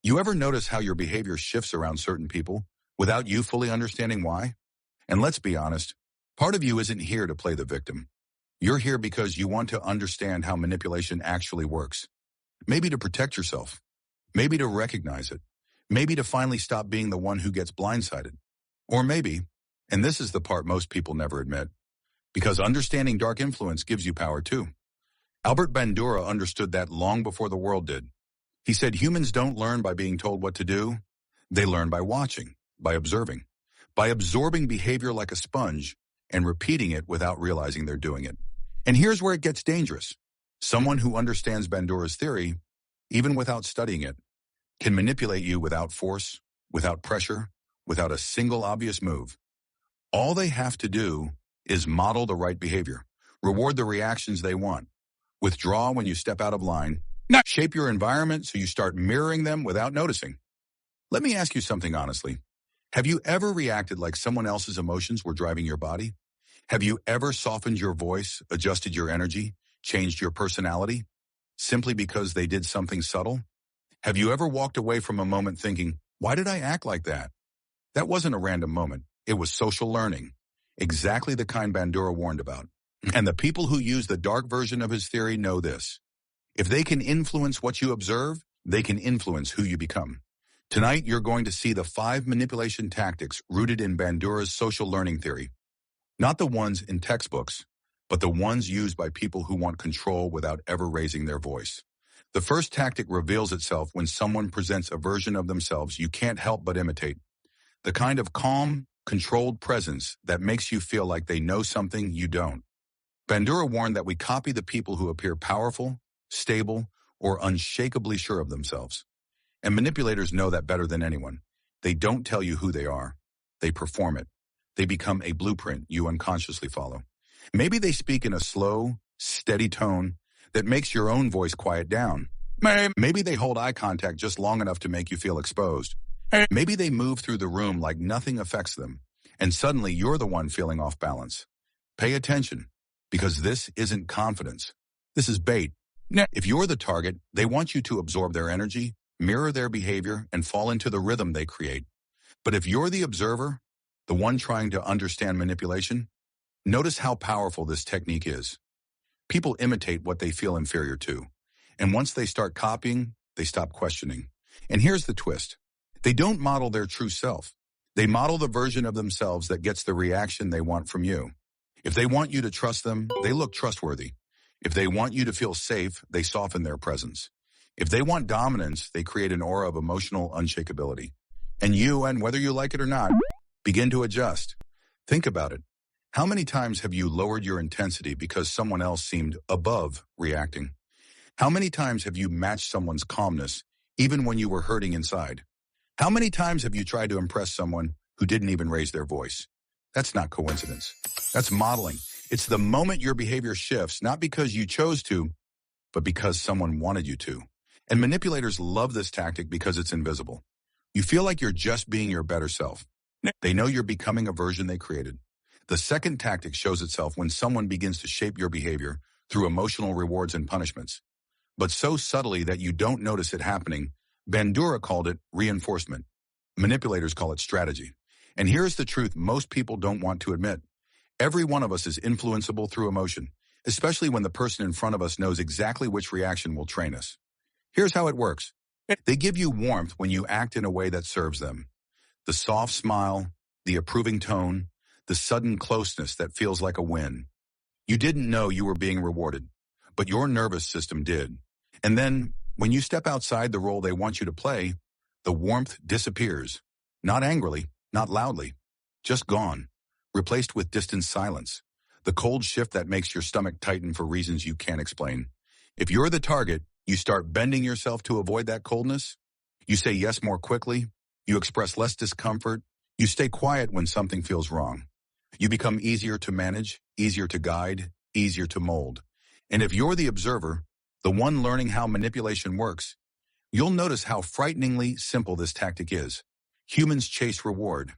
You ever notice how your behavior shifts around certain people without you fully understanding why? And let's be honest, part of you isn't here to play the victim. You're here because you want to understand how manipulation actually works. Maybe to protect yourself. Maybe to recognize it. Maybe to finally stop being the one who gets blindsided. Or maybe, and this is the part most people never admit, because understanding dark influence gives you power too. Albert Bandura understood that long before the world did. He said humans don't learn by being told what to do. They learn by watching, by observing, by absorbing behavior like a sponge and repeating it without realizing they're doing it. And here's where it gets dangerous. Someone who understands Bandura's theory, even without studying it, can manipulate you without force, without pressure, without a single obvious move. All they have to do is model the right behavior, reward the reactions they want, withdraw when you step out of line, shape your environment so you start mirroring them without noticing. Let me ask you something honestly. Have you ever reacted like someone else's emotions were driving your body? Have you ever softened your voice, adjusted your energy, changed your personality, simply because they did something subtle? Have you ever walked away from a moment thinking, why did I act like that? That wasn't a random moment. It was social learning, exactly the kind Bandura warned about. And the people who use the dark version of his theory know this. If they can influence what you observe, they can influence who you become. Tonight, you're going to see the 5 manipulation tactics rooted in Bandura's social learning theory. Not the ones in textbooks, but the ones used by people who want control without ever raising their voice. The first tactic reveals itself when someone presents a version of themselves you can't help but imitate. The kind of calm, controlled presence that makes you feel like they know something you don't. Bandura warned that we copy the people who appear powerful, stable, or unshakably sure of themselves. And manipulators know that better than anyone. They don't tell you who they are. They perform it. They become a blueprint you unconsciously follow. Maybe they speak in a slow, steady tone that makes your own voice quiet down. Maybe they hold eye contact just long enough to make you feel exposed. Maybe they move through the room like nothing affects them, and suddenly you're the one feeling off balance. Pay attention, because this isn't confidence. This is bait. If you're the target, they want you to absorb their energy, mirror their behavior, and fall into the rhythm they create. But if you're the observer, the one trying to understand manipulation, notice how powerful this technique is. People imitate what they feel inferior to. And once they start copying, they stop questioning. And here's the twist. They don't model their true self. They model the version of themselves that gets the reaction they want from you. If they want you to trust them, they look trustworthy. If they want you to feel safe, they soften their presence. If they want dominance, they create an aura of emotional unshakability. And you, and whether you like it or not, begin to adjust. Think about it. How many times have you lowered your intensity because someone else seemed above reacting? How many times have you matched someone's calmness even when you were hurting inside? How many times have you tried to impress someone who didn't even raise their voice? That's not coincidence. That's modeling. It's the moment your behavior shifts, not because you chose to, but because someone wanted you to. And manipulators love this tactic because it's invisible. You feel like you're just being your better self. They know you're becoming a version they created. The second tactic shows itself when someone begins to shape your behavior through emotional rewards and punishments. But so subtly that you don't notice it happening, Bandura called it reinforcement. Manipulators call it strategy. And here's the truth most people don't want to admit. Every one of us is influenceable through emotion, especially when the person in front of us knows exactly which reaction will train us. Here's how it works. They give you warmth when you act in a way that serves them. The soft smile, the approving tone, the sudden closeness that feels like a win. You didn't know you were being rewarded, but your nervous system did. And then, when you step outside the role they want you to play, the warmth disappears. Not angrily, not loudly, just gone, replaced with distant silence. The cold shift that makes your stomach tighten for reasons you can't explain. If you're the target, you start bending yourself to avoid that coldness. You say yes more quickly. You express less discomfort. You stay quiet when something feels wrong. You become easier to manage, easier to guide, easier to mold. And if you're the observer, the one learning how manipulation works, you'll notice how frighteningly simple this tactic is. Humans chase reward.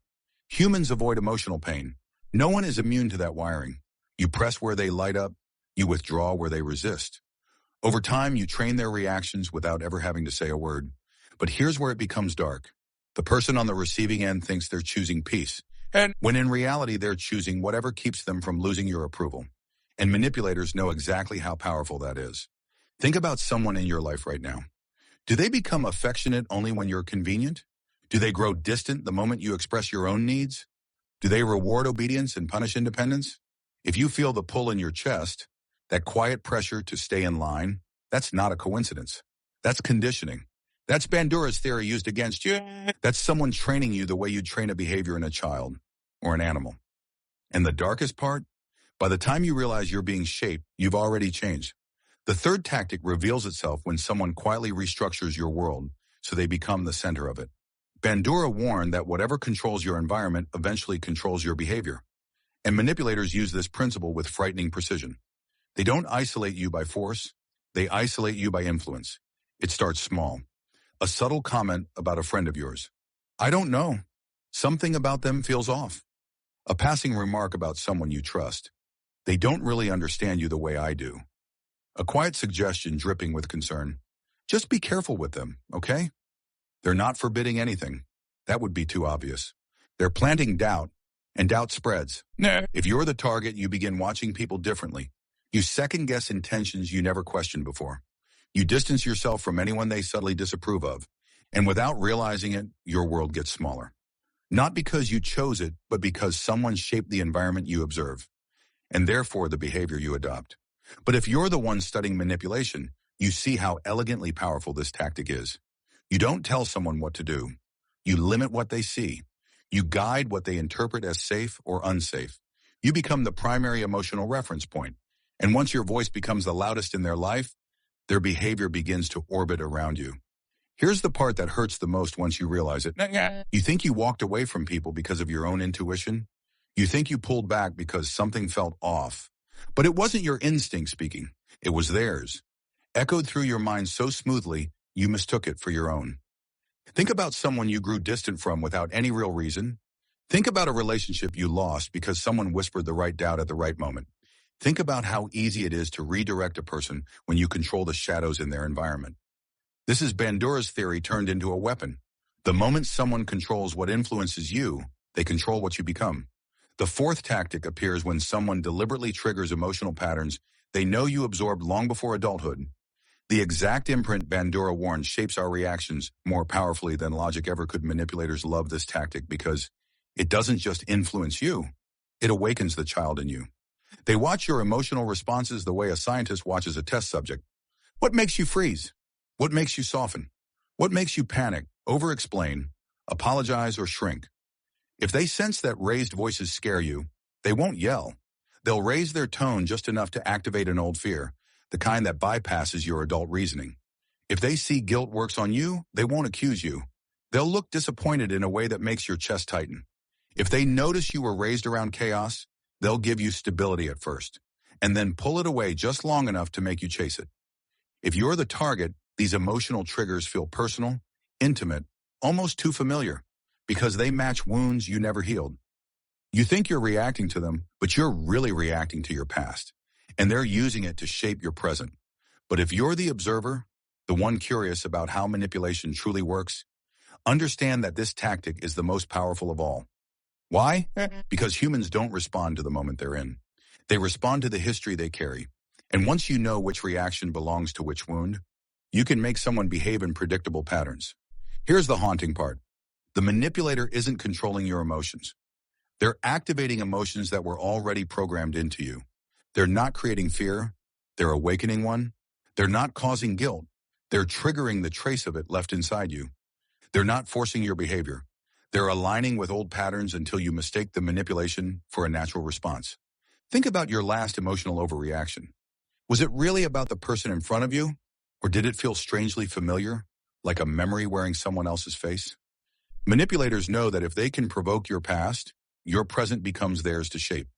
Humans avoid emotional pain. No one is immune to that wiring. You press where they light up. You withdraw where they resist. Over time, you train their reactions without ever having to say a word. But here's where it becomes dark. The person on the receiving end thinks they're choosing peace, and when in reality they're choosing whatever keeps them from losing your approval. And manipulators know exactly how powerful that is. Think about someone in your life right now. Do they become affectionate only when you're convenient? Do they grow distant the moment you express your own needs? Do they reward obedience and punish independence? If you feel the pull in your chest, that quiet pressure to stay in line, that's not a coincidence. That's conditioning. That's Bandura's theory used against you. That's someone training you the way you'd train a behavior in a child or an animal. And the darkest part? By the time you realize you're being shaped, you've already changed. The third tactic reveals itself when someone quietly restructures your world so they become the center of it. Bandura warned that whatever controls your environment eventually controls your behavior. And manipulators use this principle with frightening precision. They don't isolate you by force, they isolate you by influence. It starts small. A subtle comment about a friend of yours. I don't know. Something about them feels off. A passing remark about someone you trust. They don't really understand you the way I do. A quiet suggestion dripping with concern. Just be careful with them, okay? They're not forbidding anything. That would be too obvious. They're planting doubt, and doubt spreads. If you're the target, you begin watching people differently. You second-guess intentions you never questioned before. You distance yourself from anyone they subtly disapprove of. And without realizing it, your world gets smaller. Not because you chose it, but because someone shaped the environment you observe, and therefore the behavior you adopt. But if you're the one studying manipulation, you see how elegantly powerful this tactic is. You don't tell someone what to do. You limit what they see. You guide what they interpret as safe or unsafe. You become the primary emotional reference point. And once your voice becomes the loudest in their life, their behavior begins to orbit around you. Here's the part that hurts the most once you realize it. You think you walked away from people because of your own intuition. You think you pulled back because something felt off. But it wasn't your instinct speaking. It was theirs. Echoed through your mind so smoothly, you mistook it for your own. Think about someone you grew distant from without any real reason. Think about a relationship you lost because someone whispered the right doubt at the right moment. Think about how easy it is to redirect a person when you control the shadows in their environment. This is Bandura's theory turned into a weapon. The moment someone controls what influences you, they control what you become. The fourth tactic appears when someone deliberately triggers emotional patterns they know you absorbed long before adulthood. The exact imprint Bandura warned shapes our reactions more powerfully than logic ever could. Manipulators love this tactic because it doesn't just influence you, it awakens the child in you. They watch your emotional responses the way a scientist watches a test subject. What makes you freeze? What makes you soften? What makes you panic, over-explain, apologize, or shrink? If they sense that raised voices scare you, they won't yell. They'll raise their tone just enough to activate an old fear, the kind that bypasses your adult reasoning. If they see guilt works on you, they won't accuse you. They'll look disappointed in a way that makes your chest tighten. If they notice you were raised around chaos, they'll give you stability at first, and then pull it away just long enough to make you chase it. If you're the target, these emotional triggers feel personal, intimate, almost too familiar, because they match wounds you never healed. You think you're reacting to them, but you're really reacting to your past, and they're using it to shape your present. But if you're the observer, the one curious about how manipulation truly works, understand that this tactic is the most powerful of all. Why? Because humans don't respond to the moment they're in. They respond to the history they carry. And once you know which reaction belongs to which wound, you can make someone behave in predictable patterns. Here's the haunting part. The manipulator isn't controlling your emotions. They're activating emotions that were already programmed into you. They're not creating fear. They're awakening one. They're not causing guilt. They're triggering the trace of it left inside you. They're not forcing your behavior. They're aligning with old patterns until you mistake the manipulation for a natural response. Think about your last emotional overreaction. Was it really about the person in front of you? Or did it feel strangely familiar, like a memory wearing someone else's face? Manipulators know that if they can provoke your past, your present becomes theirs to shape.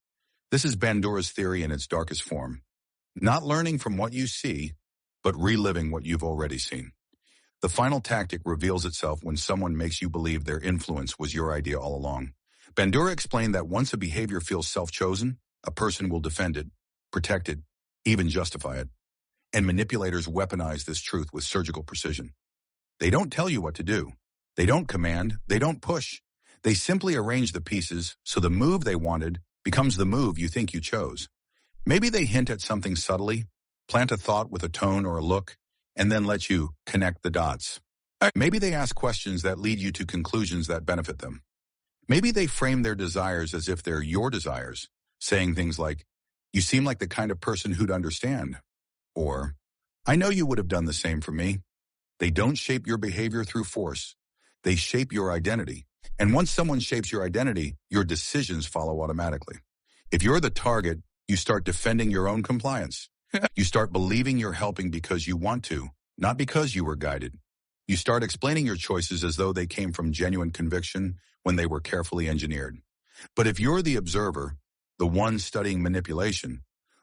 This is Bandura's theory in its darkest form. Not learning from what you see, but reliving what you've already seen. The final tactic reveals itself when someone makes you believe their influence was your idea all along. Bandura explained that once a behavior feels self-chosen, a person will defend it, protect it, even justify it. And manipulators weaponize this truth with surgical precision. They don't tell you what to do. They don't command. They don't push. They simply arrange the pieces so the move they wanted becomes the move you think you chose. Maybe they hint at something subtly, plant a thought with a tone or a look, and then let you connect the dots. Maybe they ask questions that lead you to conclusions that benefit them. Maybe they frame their desires as if they're your desires, saying things like, "You seem like the kind of person who'd understand," or, "I know you would have done the same for me." They don't shape your behavior through force. They shape your identity. And once someone shapes your identity, your decisions follow automatically. If you're the target, you start defending your own compliance. You start believing you're helping because you want to, not because you were guided. You start explaining your choices as though they came from genuine conviction when they were carefully engineered. But if you're the observer, the one studying manipulation,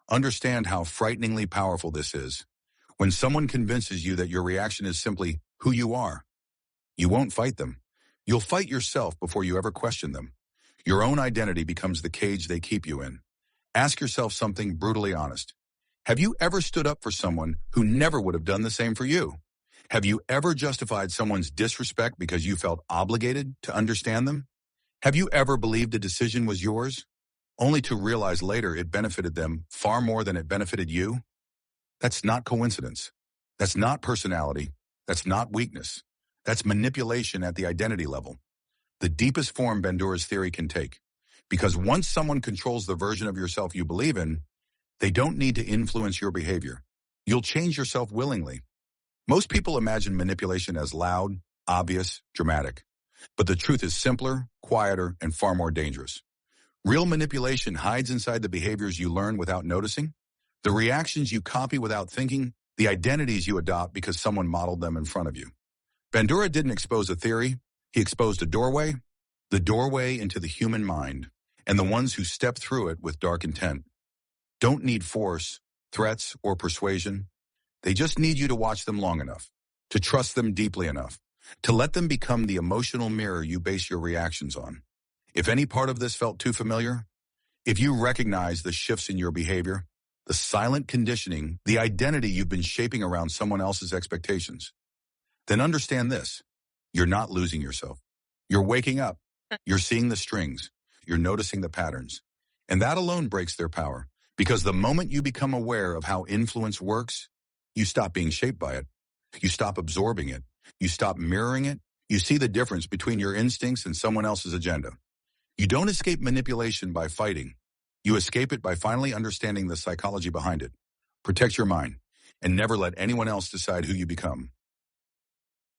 understand how frighteningly powerful this is. When someone convinces you that your reaction is simply who you are, you won't fight them. You'll fight yourself before you ever question them. Your own identity becomes the cage they keep you in. Ask yourself something brutally honest. Have you ever stood up for someone who never would have done the same for you? Have you ever justified someone's disrespect because you felt obligated to understand them? Have you ever believed a decision was yours, only to realize later it benefited them far more than it benefited you? That's not coincidence. That's not personality. That's not weakness. That's manipulation at the identity level. The deepest form Bandura's theory can take. Because once someone controls the version of yourself you believe in, they don't need to influence your behavior. You'll change yourself willingly. Most people imagine manipulation as loud, obvious, dramatic. But the truth is simpler, quieter, and far more dangerous. Real manipulation hides inside the behaviors you learn without noticing, the reactions you copy without thinking, the identities you adopt because someone modeled them in front of you. Bandura didn't expose a theory, he exposed a doorway, the doorway into the human mind, and the ones who step through it with dark intent. Don't need force, threats, or persuasion. They just need you to watch them long enough, to trust them deeply enough, to let them become the emotional mirror you base your reactions on. If any part of this felt too familiar, if you recognize the shifts in your behavior, the silent conditioning, the identity you've been shaping around someone else's expectations, then understand this. You're not losing yourself. You're waking up. You're seeing the strings. You're noticing the patterns. And that alone breaks their power. Because the moment you become aware of how influence works, you stop being shaped by it. You stop absorbing it. You stop mirroring it. You see the difference between your instincts and someone else's agenda. You don't escape manipulation by fighting. You escape it by finally understanding the psychology behind it. Protect your mind, and never let anyone else decide who you become.